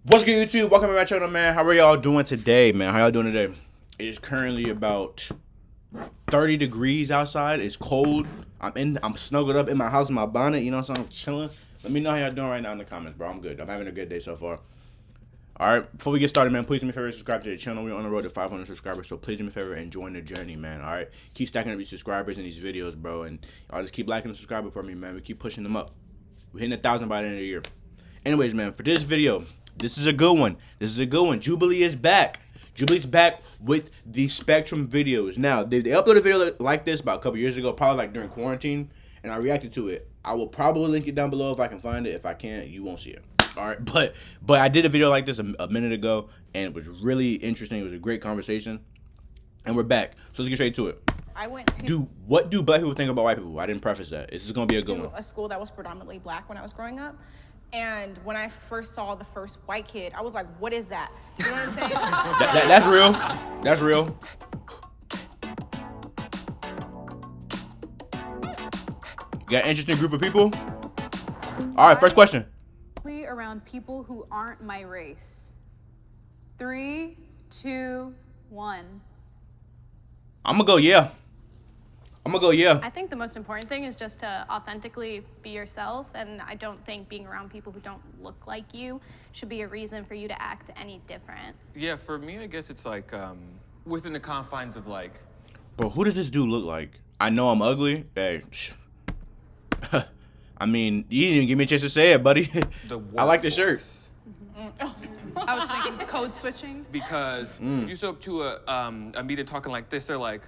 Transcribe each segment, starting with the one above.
What's good, YouTube? Welcome to my channel, man. How are y'all doing today, man? How y'all doing today? It is currently about 30 degrees outside. It's cold. I'm snuggled up in my house in my bonnet. You know what I'm saying? I'm chilling. Let me know how y'all doing right now in the comments, bro. I'm good. I'm having a good day so far. All right. Before we get started, man, please do me a favor, subscribe to the channel. We're on the road to 500 subscribers, so please do me a favor and join the journey, man. All right. Keep stacking up these subscribers in these videos, bro, and y'all just keep liking and subscribing for me, man. We keep pushing them up. We're hitting 1,000 by the end of the year. Anyways, man, for this video, this is a good one. This is a good one. Jubilee is back. Jubilee's back with the Spectrum videos. Now, they uploaded a video like this about a couple years ago, probably like during quarantine, and I reacted to it. I will probably link it down below if I can find it. If I can't, you won't see it. All right, but I did a video like this a minute ago, and it was really interesting. It was a great conversation, and we're back. So let's get straight to it. I went to What do black people think about white people? I didn't preface that. This is gonna be a good one. a school that was predominantly black when I was growing up. And when I first saw the first white kid, I was like, what is that? You know what I'm saying? That's real. That's real. You got an interesting group of people? All right, first question. Around people who aren't my race. 3, 2, 1. I'm gonna go yeah. I think the most important thing is just to authentically be yourself, and I don't think being around people who don't look like you should be a reason for you to act any different. Yeah, for me, I guess it's like within the confines of like. Bro, who does this dude look like? I know I'm ugly. Hey, I mean, you didn't even give me a chance to say it, buddy. I like the shirt. I was thinking code switching. Because if you show up to a meeting talking like this, they're like,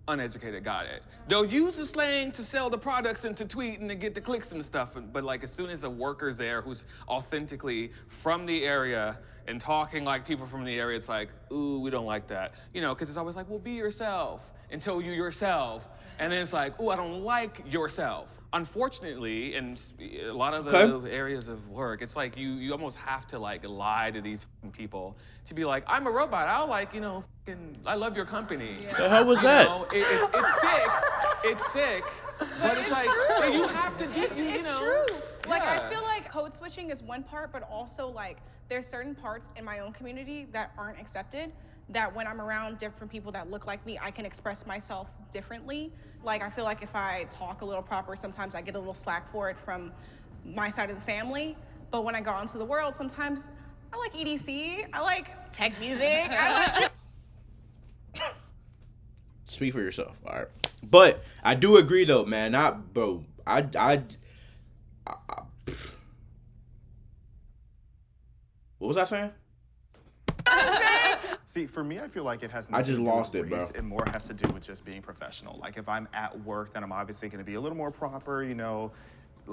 uneducated, got it. They'll use the slang to sell the products and to tweet and to get the clicks and stuff. But like as soon as a worker's there who's authentically from the area and talking like people from the area, it's like, ooh, we don't like that. You know, because it's always like, well, be yourself until you yourself. And then it's like, ooh, I don't like yourself. Unfortunately, in a lot of the areas of work, it's like you almost have to like lie to these people to be like, I'm a robot. I'll like, you know, I love your company. Yeah. The hell was that? Know, it's sick. It's sick. But it's like, you have to get, you know. True. Like, I feel like code switching is one part, but also like there's certain parts in my own community that aren't accepted, that when I'm around different people that look like me, I can express myself differently. Like, I feel like if I talk a little proper, sometimes I get a little slack for it from my side of the family. But when I go out into the world, sometimes I like EDC, I like tech music, I like... Speak for yourself, all right. But I do agree, though, man. What was I saying? See, for me, I feel like it has I just nothing to do lost with it, bro. race. It more has to do with just being professional. Like, if I'm at work, then I'm obviously going to be a little more proper, you know,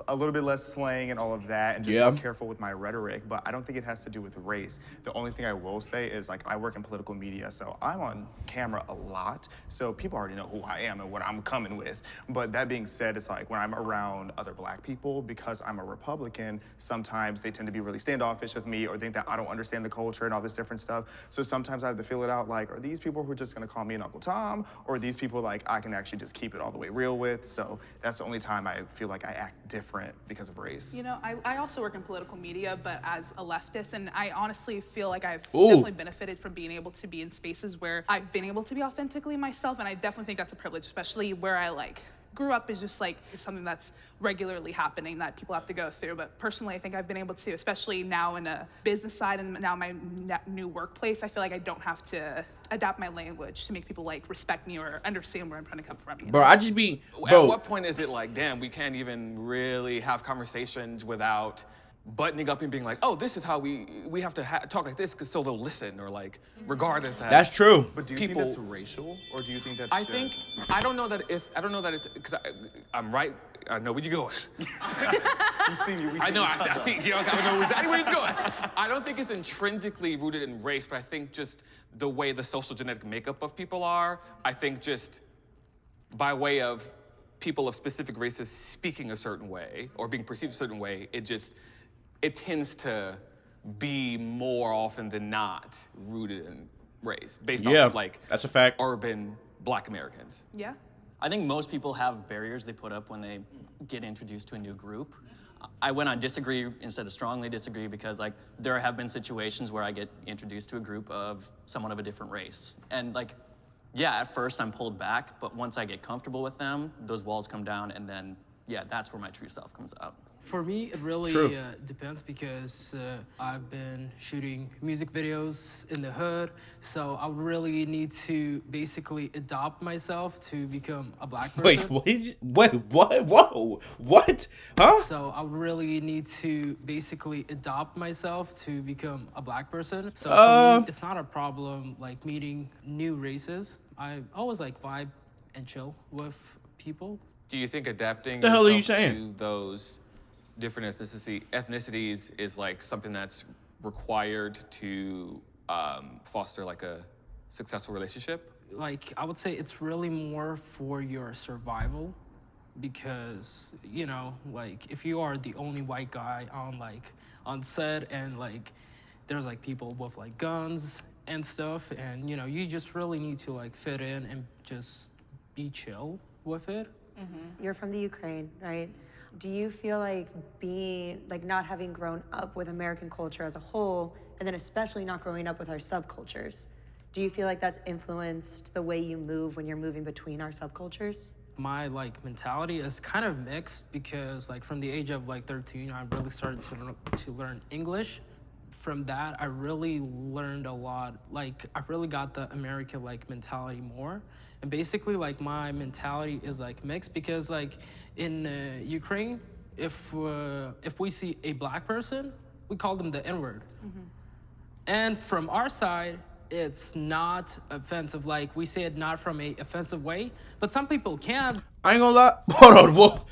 a little bit less slang and all of that, and just be careful with my rhetoric. But I don't think it has to do with race. The only thing I will say is, like, I work in political media, so I'm on camera a lot. So people already know who I am and what I'm coming with. But that being said, it's like when I'm around other black people, because I'm a Republican, sometimes they tend to be really standoffish with me or think that I don't understand the culture and all this different stuff. So sometimes I have to feel it out, like, are these people who are just going to call me an Uncle Tom? Or are these people, like, I can actually just keep it all the way real with? So that's the only time I feel like I act different because of race. You know, I also work in political media, but as a leftist, and I honestly feel like I've definitely benefited from being able to be in spaces where I've been able to be authentically myself, and I definitely think that's a privilege, especially where I like grew up is just like something that's regularly happening that people have to go through. But personally, I think I've been able to, especially now in a business side and now my new workplace, I feel like I don't have to adapt my language to make people like respect me or understand where I'm trying to come from. Bro, I just be, At what point is it like, damn, we can't even really have conversations without buttoning up and being like, oh, this is how we have to talk like this, because so they'll listen, or like, regardless of that's true. But do you think that's racial, or do you think that's I don't know that it's, because I'm right, I know where you're going. You see me, I know, I think, you know, I know exactly where he's going. I don't think it's intrinsically rooted in race, but I think just the way the social genetic makeup of people are, I think just by way of people of specific races speaking a certain way, or being perceived a certain way, it tends to be more often than not rooted in race, based off of like that's a fact. Urban Black Americans. Yeah. I think most people have barriers they put up when they get introduced to a new group. I went on disagree instead of strongly disagree because like there have been situations where I get introduced to a group of someone of a different race. And like, yeah, at first I'm pulled back, but once I get comfortable with them, those walls come down, and then, yeah, that's where my true self comes out. For me, it really depends because I've been shooting music videos in the hood, so I would really need to basically adopt myself to become a black person. Wait, what? Whoa, what? Huh? So I would really need to basically adopt myself to become a black person. So for me, it's not a problem like meeting new races. I always like vibe and chill with people. Do you think adapting The hell are you yourself saying? to those different ethnicities is like something that's required to foster like a successful relationship? Like, I would say it's really more for your survival because, you know, like if you are the only white guy on set and like there's like people with like guns and stuff, and you know, you just really need to like fit in and just be chill with it. You're from the Ukraine, right? Do you feel like not having grown up with American culture as a whole, and then especially not growing up with our subcultures, do you feel like that's influenced the way you move when you're moving between our subcultures? My like mentality is kind of mixed because like from the age of like 13, I really started to learn English. From that, I really learned a lot. Like I really got the American like mentality more. And basically like my mentality is like mixed because like in Ukraine, if we see a black person, we call them the N-word. And from our side, it's not offensive. Like we say it not from a offensive way, but some people can. I ain't gonna lie. Hold on, whoa.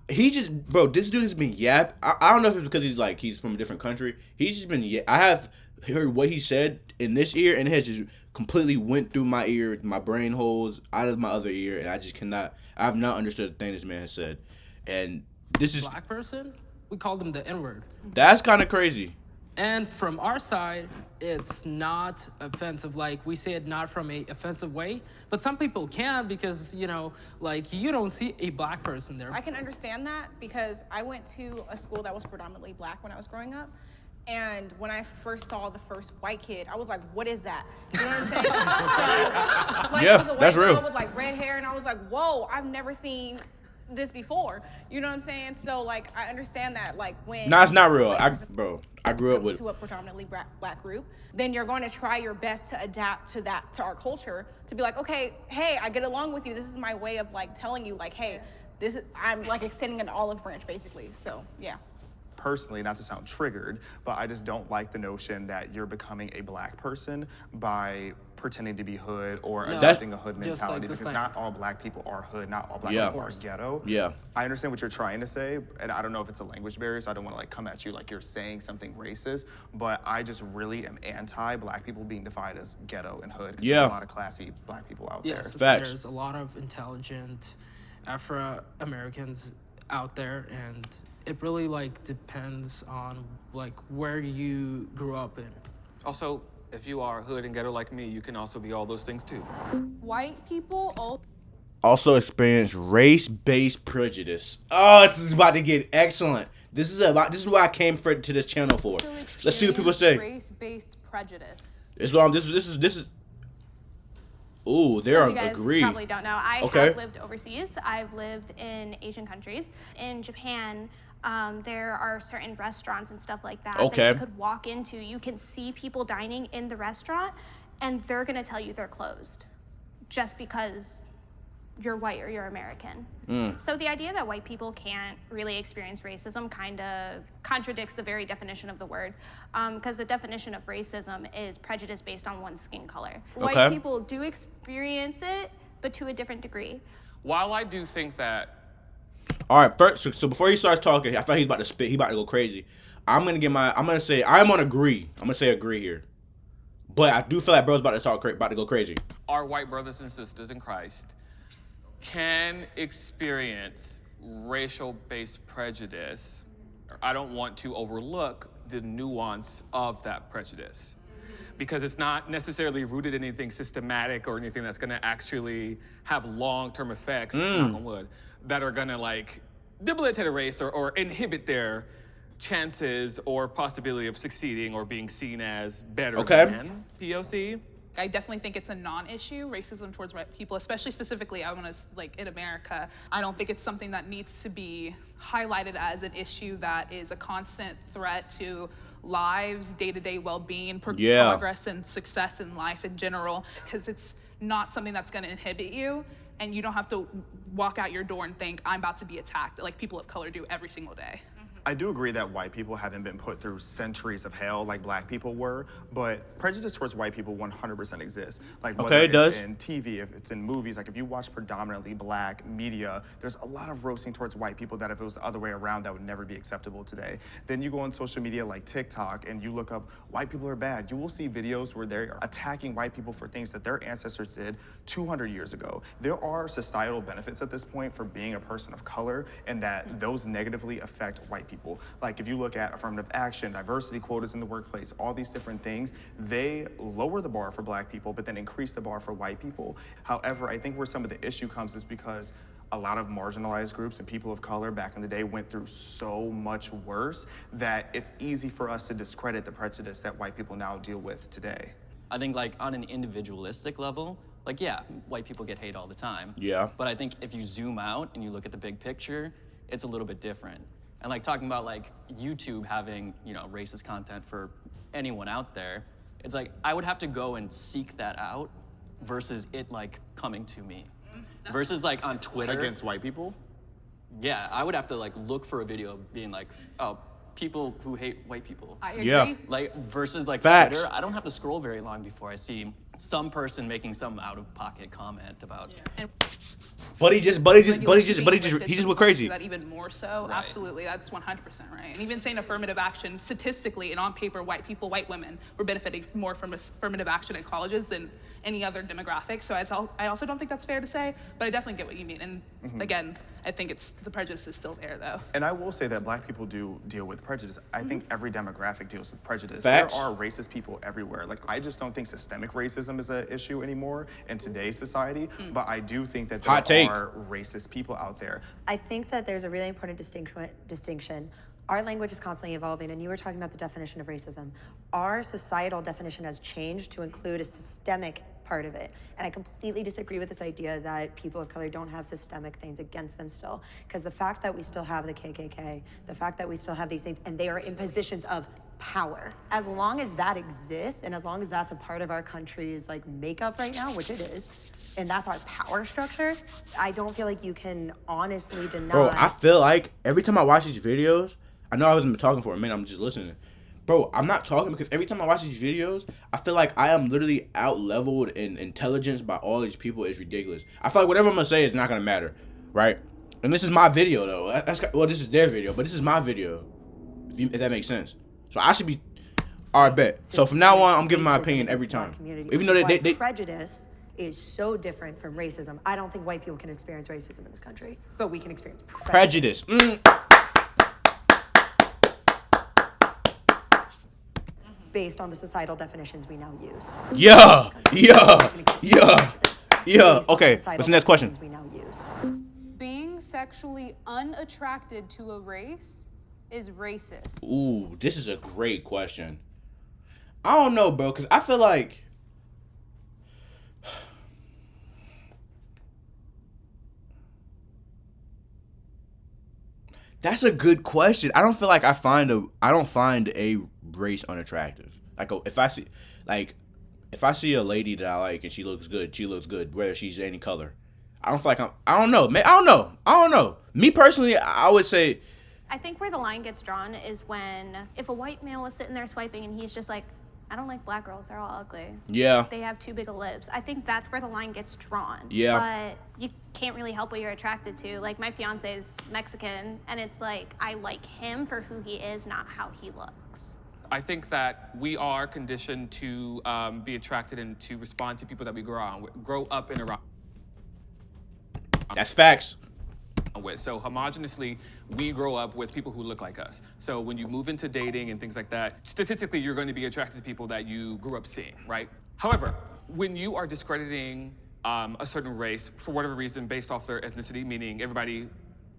He just, bro, this dude has been yap. I don't know if it's because he's from a different country. He's just been, I have heard what he said in this ear, and it has just completely went through my ear, my brain holes, out of my other ear, and I have not understood the thing this man has said. And this is... Black person, we call them the N-word. That's kind of crazy. And from our side, it's not offensive. Like we say it not from a offensive way, but some people can because, you know, like you don't see a black person there. I can understand that because I went to a school that was predominantly black when I was growing up. And when I first saw the first white kid, I was like, what is that? You know what I'm saying? So, like, yeah, it was a white that's girl real. with like red hair, and I was like, whoa, I've never seen this before. You know what I'm saying? So like, I understand that like when... No, it's not real. I grew up with... to a predominantly black group, then you're going to try your best to adapt to our culture, to be like, okay, hey, I get along with you. This is my way of like telling you like, hey, I'm like extending an olive branch basically. So yeah. Personally, not to sound triggered, but I just don't like the notion that you're becoming a black person by pretending to be hood or adopting a hood mentality, like because not all black people are hood, not all black Yeah. people are ghetto. Yeah. I understand what you're trying to say, and I don't know if it's a language barrier, so I don't want to like come at you like you're saying something racist, but I just really am anti-black people being defined as ghetto and hood. 'Cause Yeah. there's a lot of classy black people out there. Yes, Facts. there's a lot of intelligent Afro-Americans out there, and it really like depends on like where you grew up in. Also, if you are hood and ghetto like me, you can also be all those things too. White people Also experience race-based prejudice. Oh, this is about to get excellent. This is what I came to this channel for. Let's see what people say. Race-based prejudice. This is. Ooh, they So are you guys agree. probably don't know. I Okay. have lived overseas. I've lived in Asian countries. In Japan, there are certain restaurants and stuff like that Okay. that you could walk into. You can see people dining in the restaurant, and they're gonna tell you they're closed, just because you're white or you're American. So the idea that white people can't really experience racism kind of contradicts the very definition of the word, because the definition of racism is prejudice based on one's skin color. Okay. White people do experience it, but to a different degree. While I do think that All right, first, so before he starts talking, I thought he's about to spit. He about to go crazy. I'm gonna say I'm on agree. I'm gonna say agree here, but I do feel like bro's about to go crazy. our white brothers and sisters in Christ can experience racial-based prejudice, I don't want to overlook the nuance of that prejudice, because it's not necessarily rooted in anything systematic or anything that's gonna actually have long-term effects, knock on wood, that are gonna like debilitate a race or inhibit their chances or possibility of succeeding or being seen as better than POC. I definitely think it's a non-issue, racism towards white people, especially specifically, I want to, like, in America. I don't think it's something that needs to be highlighted as an issue that is a constant threat to lives, day-to-day well-being, progress and success in life in general, because it's not something that's going to inhibit you, and you don't have to walk out your door and think, I'm about to be attacked, like people of color do every single day. I do agree that white people haven't been put through centuries of hell like black people were, but prejudice towards white people 100% exists. Like whether it's in TV, if it's in movies, like if you watch predominantly black media, there's a lot of roasting towards white people that if it was the other way around, that would never be acceptable today. Then you go on social media like TikTok and you look up white people are bad. You will see videos where they're attacking white people for things that their ancestors did 200 years ago. There are societal benefits at this point for being a person of color, and that those negatively affect white people. Like if you look at affirmative action, diversity quotas in the workplace, all these different things, they lower the bar for black people, but then increase the bar for white people. However, I think where some of the issue comes is because a lot of marginalized groups and people of color back in the day went through so much worse that it's easy for us to discredit the prejudice that white people now deal with today. I think like on an individualistic level, like yeah, white people get hate all the time. Yeah. But I think if you zoom out and you look at the big picture, it's a little bit different. And like talking about like YouTube having, you know, racist content for anyone out there, it's like I would have to go and seek that out versus it like coming to me. Versus like on Twitter. Against white people? Yeah, I would have to like look for a video being like, oh, people who hate white people. I agree. Yeah. Like versus like Facts. Twitter, I don't have to scroll very long before I see some person making some out of pocket comment about. Yeah. But he just went crazy. That even more so, right. Absolutely, that's 100% right. And even saying affirmative action, statistically and on paper, white people, white women were benefiting more from affirmative action in colleges than any other demographic. So I also don't think that's fair to say, but I definitely get what you mean. And again, I think the prejudice is still there though. And I will say that black people do deal with prejudice. I think every demographic deals with prejudice. Facts. There are racist people everywhere. Like I just don't think systemic racism is an issue anymore in today's society, but I do think that there are racist people out there. I think that there's a really important distinction. Our language is constantly evolving, and you were talking about the definition of racism. Our societal definition has changed to include a systemic part of it. And I completely disagree with this idea that people of color don't have systemic things against them still. Because the fact that we still have the KKK, the fact that we still have these things, and they are in positions of power. As long as that exists, and as long as that's a part of our country's like makeup right now, which it is, and that's our power structure, I don't feel like you can honestly deny. Bro, I feel like every time I watch these videos, I know I wasn't talking for a minute, I'm just listening. Bro, I'm not talking because every time I watch these videos, I feel like I am literally out-leveled in intelligence by all these people. It's ridiculous. I feel like whatever I'm going to say is not going to matter, right? And this is my video, though. Well, this is their video, but this is my video, if that makes sense. So I should be, all right, bet. So from now on, I'm giving my opinion every time. Even though they prejudice is so different from racism. I don't think white people can experience racism in this country, but we can experience prejudice. Based on the societal definitions we now use. Yeah. Okay, what's the next question? We now use. Being sexually unattracted to a race is racist. Ooh, this is a great question. I don't know, bro, because I feel like that's a good question. I don't feel like I don't find a race unattractive. Like if I see a lady that I like and she looks good, whether she's any color. I don't feel like I don't know. I don't know. Me personally, I would say I think where the line gets drawn is when if a white male is sitting there swiping and he's just like, I don't like black girls, they're all ugly. Yeah. They have too big of lips. I think that's where the line gets drawn. Yeah. But you can't really help what you're attracted to. Like my fiance is Mexican, and it's like I like him for who he is, not how he looks. I think that we are conditioned to be attracted and to respond to people that we grow up and around. That's facts. With. So homogeneously, we grow up with people who look like us. So when you move into dating and things like that, statistically, you're going to be attracted to people that you grew up seeing, right? However, when you are discrediting a certain race for whatever reason based off their ethnicity, meaning everybody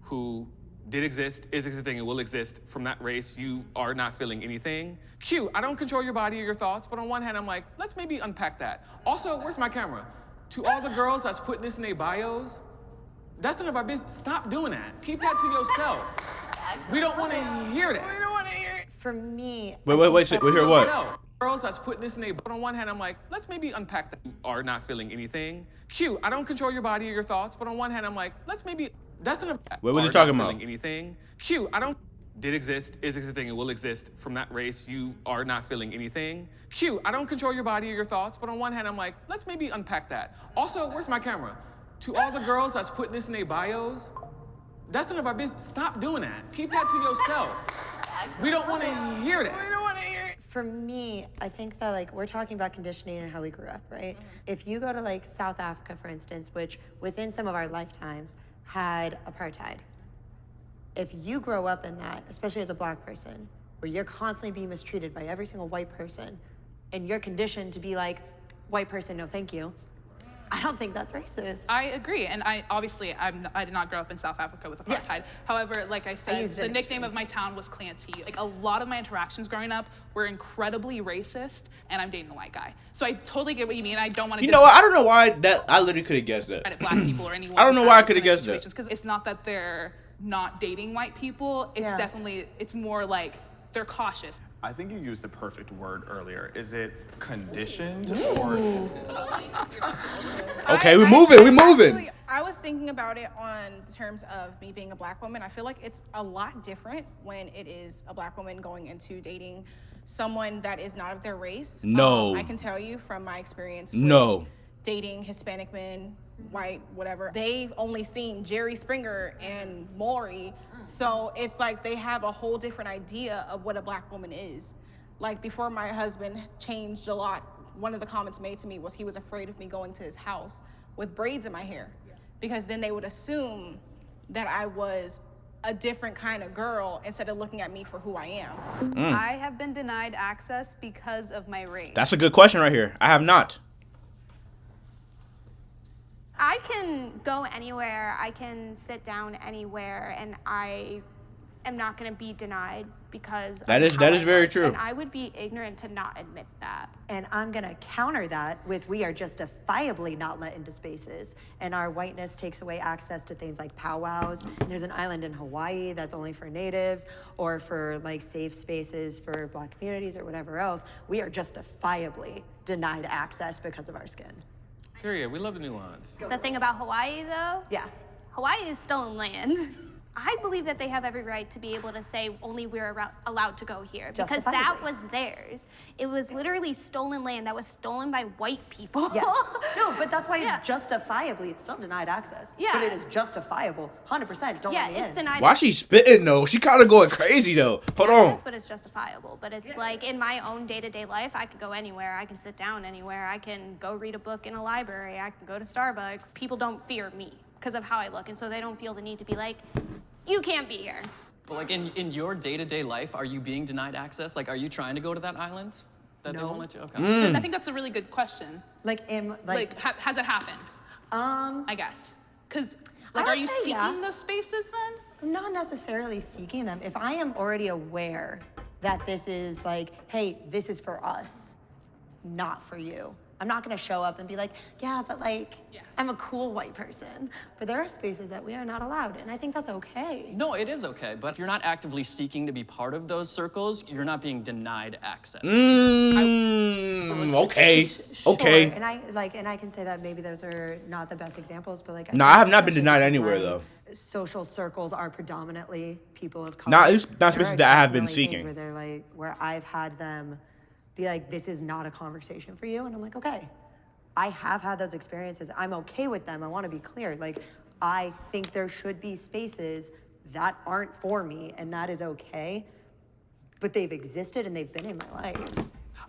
who did exist, is existing, and will exist from that race, you are not feeling anything. Q, I don't control your body or your thoughts, but on one hand, I'm like, let's maybe unpack that. Also, where's my camera? To all the girls that's putting this in their bios, that's none of our business. Stop doing that. Keep that to yourself. We don't want to hear that. We don't want to hear it. For me, wait, we hear what? No. Girls that's putting this in their, but on one hand, I'm like, let's maybe unpack that. You are not feeling anything. Q, I don't control your body or your thoughts, but on one hand, I'm like, let's maybe, that's none of what are you talking about? Anything. Q, I don't, did exist, is existing, and will exist from that race, you are not feeling anything. Q, I don't control your body or your thoughts, but on one hand, I'm like, let's maybe unpack that. Also, where's my camera? To all the girls that's putting this in their bios, that's none of our business. Stop doing that. Keep that to yourself. We don't want to hear that. We don't want to hear it. For me, I think that like we're talking about conditioning and how we grew up, right? If you go to like South Africa, for instance, which within some of our lifetimes had apartheid, if you grow up in that, especially as a black person, where you're constantly being mistreated by every single white person, and you're conditioned to be like, white person, no thank you, I don't think that's racist. I agree, and I did not grow up in South Africa with apartheid. Yeah. However, like I said, the nickname of my town was Khemontae. Like a lot of my interactions growing up were incredibly racist, and I'm dating a white guy. So I totally get what you mean. I don't want to. You know what? I don't know why that. I literally could have guessed that. Black people or anyone. I don't know why I could have guessed that. Because it's not that they're not dating white people. It's definitely. It's more like they're cautious. I think you used the perfect word earlier. Is it conditioned or? Okay, we're moving. Actually, I was thinking about it on terms of me being a black woman. I feel like it's a lot different when it is a black woman going into dating someone that is not of their race. No. I can tell you from my experience. No. Dating Hispanic men, white, whatever. They've only seen Jerry Springer and Maury. So it's like they have a whole different idea of what a black woman is. Like before my husband changed a lot, one of the comments made to me was he was afraid of me going to his house with braids in my hair. Because then they would assume that I was a different kind of girl instead of looking at me for who I am. I have been denied access because of my race. That's a good question right here. I have not. I can go anywhere, I can sit down anywhere, and I am not going to be denied because that is very true. And I would be ignorant to not admit that. And I'm going to counter that with we are justifiably not let into spaces, and our whiteness takes away access to things like powwows. There's an island in Hawaii that's only for natives or for like safe spaces for black communities or whatever else. We are justifiably denied access because of our skin. Period. We love the nuance. The thing about Hawaii, though? Yeah. Hawaii is stolen land. I believe that they have every right to be able to say only we're allowed to go here because that was theirs. It was literally stolen land that was stolen by white people. Yes. No, but that's why it's justifiably. It's still denied access. Yeah. But it is justifiable. 100%. Don't let me it's in. denied. Why she spitting though? She kind of going crazy though. Hold on. But it's justifiable. But it's like in my own day-to-day life, I could go anywhere. I can sit down anywhere. I can go read a book in a library. I can go to Starbucks. People don't fear me because of how I look, and so they don't feel the need to be like, you can't be here. But like in your day-to-day life, are you being denied access? Like, are you trying to go to that island that they won't let you? Okay. I think that's a really good question. Has it happened? I guess. Because, like, are you seeking those spaces then? I'm not necessarily seeking them. If I am already aware that this is like, hey, this is for us, not for you. I'm not gonna show up and be like, I'm a cool white person. But there are spaces that we are not allowed, and I think that's okay. No, it is okay, but if you're not actively seeking to be part of those circles, you're not being denied access. Okay. Sure. Okay. And I can say that maybe those are not the best examples, but like. No, I have not been denied anywhere though. Social circles are predominantly people of color. Not spaces that I have been seeking. Where they're like, where I've had them be like, this is not a conversation for you. And I'm like, okay, I have had those experiences. I'm okay with them. I want to be clear. Like, I think there should be spaces that aren't for me, and that is okay. But they've existed and they've been in my life.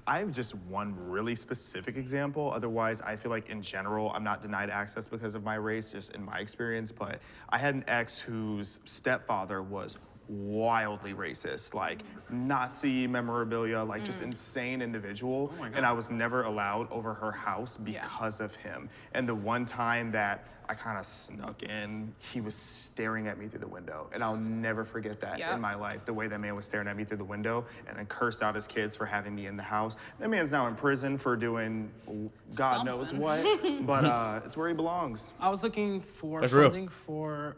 I have just one really specific example. Otherwise, I feel like in general, I'm not denied access because of my race, just in my experience. But I had an ex whose stepfather was wildly racist, like Nazi memorabilia, like just insane individual. And I was never allowed over her house because of him. And the one time that I kind of snuck in, he was staring at me through the window. And I'll never forget that in my life, the way that man was staring at me through the window and then cursed out his kids for having me in the house. That man's now in prison for doing God knows what, but it's where he belongs. I was looking for something for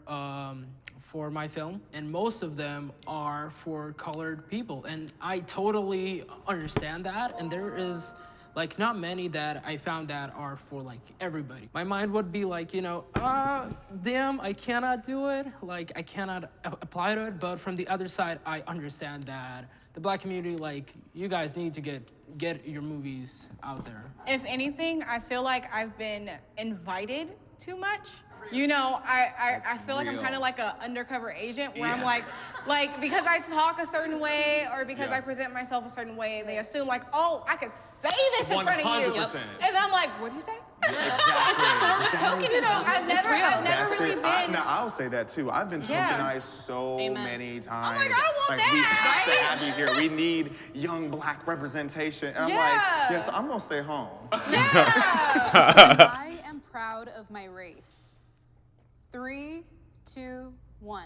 my film, and most of them are for colored people, and I totally understand that, and there is like not many that I found that are for like everybody. My mind would be like, you know, damn, I cannot do it, like I cannot apply to it, but from the other side, I understand that the Black community, like, you guys need to get your movies out there. If anything, I feel like I've been invited too much. You know, I feel like I'm kind of like an undercover agent where I'm like because I talk a certain way or because I present myself a certain way, they assume like, oh, I could say this in front of you. 100%. And I'm like, what'd you say? Exactly. You know, I've never really been. Now, I'll say that too. I've been tokenized so many times. I'm like, I don't want we that. have to have you here. We need young Black representation. And I'm like, yes, I'm gonna stay home. I am proud of my race. 3, 2, 1.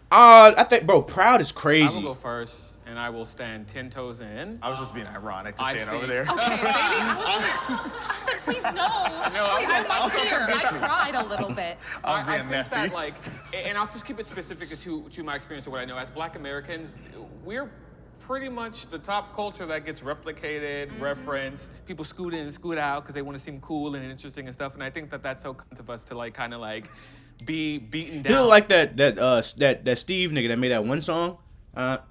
I think, bro, proud is crazy. I will go first, and I will stand 10 toes in. I was just being ironic to stand over there. Okay, baby. I was like, please no. I was here. I cried a little bit. I think that, like, and I'll just keep it specific to my experience of what I know. As Black Americans, we're pretty much the top culture that gets replicated, referenced. People scoot in and scoot out because they want to seem cool and interesting and stuff. And I think that that's so kind of us to like kind of like be beaten down. You look like that Steve nigga that made that one song. For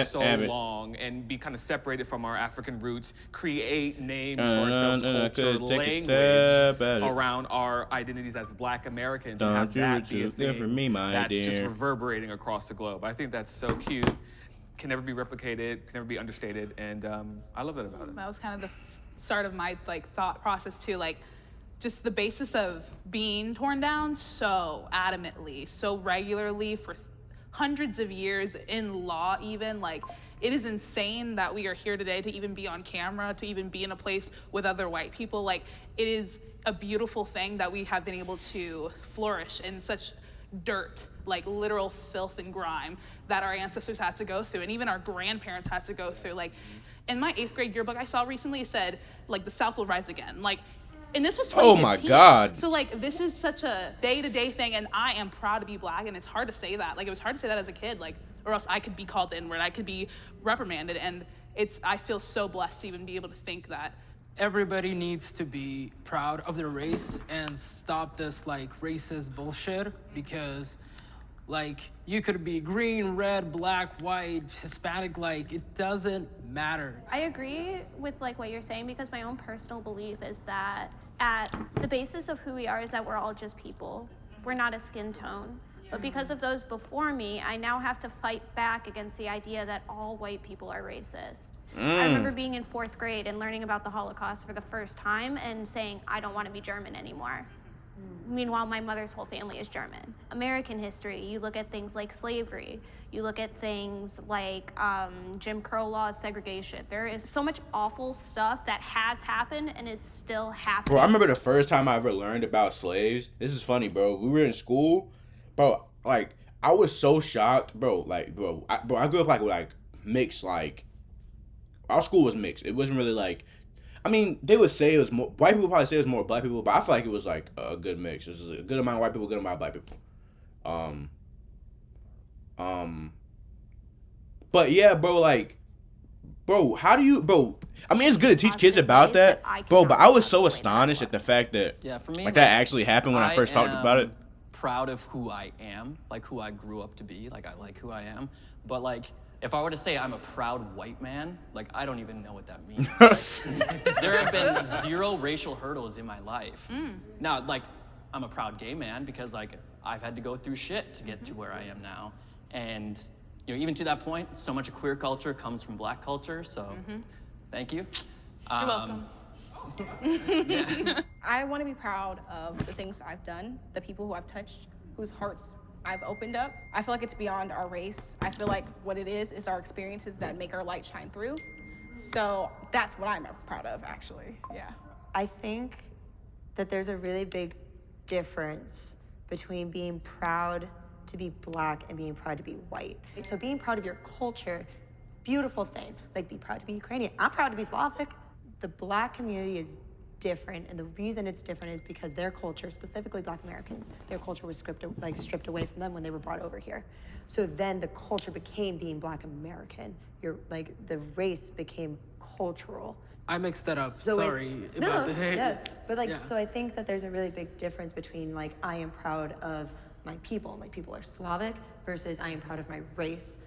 so long and be kind of separated from our African roots, create names for ourselves, culture, language around our identities as Black Americans, and have that be a thing that's just reverberating across the globe. I think that's so cute. Can never be replicated, can never be understated, and I love that about it. That was kind of the start of my like thought process too, like just the basis of being torn down so adamantly, so regularly for hundreds of years in law even, like it is insane that we are here today to even be on camera, to even be in a place with other white people. Like it is a beautiful thing that we have been able to flourish in such dirt, like literal filth and grime that our ancestors had to go through and even our grandparents had to go through. Like in my 8th grade yearbook I saw recently, it said like the South will rise again. Like, and this was 2015. Oh my God. So like this is such a day-to-day thing, and I am proud to be Black, and it's hard to say that. Like it was hard to say that as a kid, like, or else I could be called the N-word, I could be reprimanded, and I feel so blessed to even be able to think that. Everybody needs to be proud of their race and stop this like racist bullshit, because like you could be green, red, Black, white, Hispanic, like it doesn't matter. I agree with like what you're saying, because my own personal belief is that at the basis of who we are is that we're all just people. We're not a skin tone. But because of those before me, I now have to fight back against the idea that all white people are racist. I remember being in 4th grade and learning about the Holocaust for the first time and saying, I don't want to be German anymore. Meanwhile, my mother's whole family is German. American history, you look at things like slavery, you look at things like Jim Crow laws, segregation. There is so much awful stuff that has happened and is still happening. Bro, I remember the first time I ever learned about slaves. This is funny, bro. We were in school, bro. Like I was so shocked, bro. Like, I grew up like mixed. Like our school was mixed. It wasn't really like. I mean, they would say it was more, white people probably say it was more Black people, but I feel like it was like a good mix. It was a good amount of white people, good amount of Black people. But yeah, bro, like, bro, how do you, bro, I mean, it's good to teach kids about that, bro, but I was so astonished at the fact that, for me, like, that actually happened when I first talked about it. Proud of who I am, like who I grew up to be, like I like who I am, but like, if I were to say I'm a proud white man, like, I don't even know what that means. There have been 0 racial hurdles in my life. Now, like, I'm a proud gay man because, like, I've had to go through shit to get to where I am now. And, you know, even to that point, so much of queer culture comes from Black culture, so thank you. You're welcome. I want to be proud of the things I've done, the people who I've touched, whose hearts I've opened up. I feel like it's beyond our race. I feel like what it is our experiences that make our light shine through. So that's what I'm proud of, actually. Yeah. I think that there's a really big difference between being proud to be Black and being proud to be white. So being proud of your culture, beautiful thing. Like, be proud to be Ukrainian. I'm proud to be Slavic. The Black community is different, and the reason it's different is because their culture, specifically Black Americans, their culture was stripped away from them when they were brought over here. So then the culture became being Black American. The race became cultural. I mixed that up. So Sorry about the hate. yeah, but so I think that there's a really big difference between I am proud of my people are Slavic, versus I am proud of my race.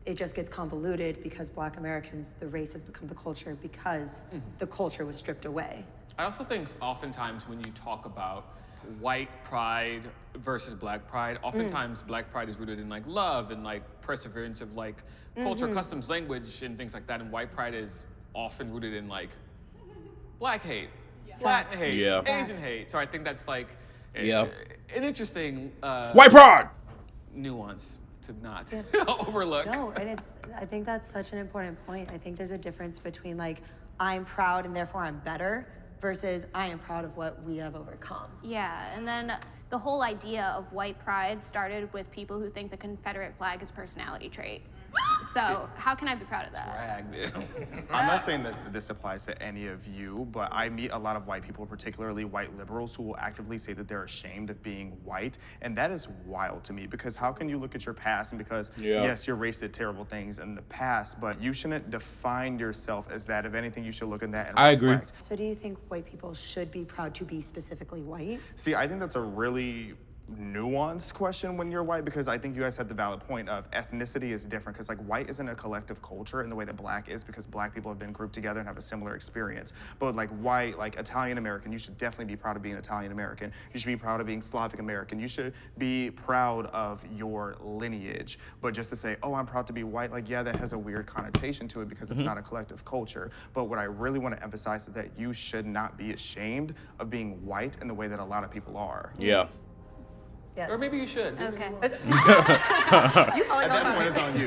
It just gets convoluted because Black Americans, the race has become the culture because the culture was stripped away. I also think oftentimes when you talk about white pride versus Black pride, oftentimes Black pride is rooted in love and perseverance of culture, customs, language, and things like that. And white pride is often rooted in Black hate, Black hate, Asian hate. So I think that's an interesting white pride nuance to not overlook. No, and I think that's such an important point. I think there's a difference between I'm proud and therefore I'm better versus I am proud of what we have overcome. Yeah, and then the whole idea of white pride started with people who think the Confederate flag is a personality trait. So how can I be proud of that? I'm not saying that this applies to any of you, but I meet a lot of white people, particularly white liberals, who will actively say that they're ashamed of being white. And that is wild to me, because how can you look at your past and because, yes, your race did terrible things in the past, but you shouldn't define yourself as that. If anything, you should look at that and reflect. agree. So do you think white people should be proud to be specifically white? See, I think that's a really nuanced question when you're white, because I think you guys had the valid point of ethnicity is different, because white isn't a collective culture in the way that Black is, because Black people have been grouped together and have a similar experience. But white, Italian American, you should definitely be proud of being Italian American. You should be proud of being Slavic American. You should be proud of your lineage. But just to say, oh, I'm proud to be white, yeah, that has a weird connotation to it because it's not a collective culture. But what I really want to emphasize is that you should not be ashamed of being white in the way that a lot of people are. Yeah. Yeah. Or maybe you should. Okay. At that point, it's on you.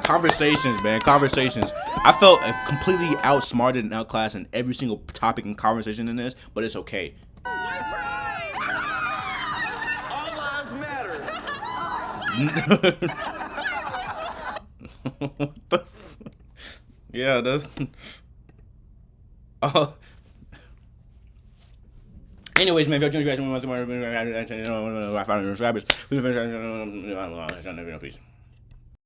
Conversations, man. Conversations. I felt completely outsmarted and outclassed in every single topic and conversation in this, but it's okay. All lives matter. What the yeah, that's... Oh. Anyways, man, if y'all join you guys, peace.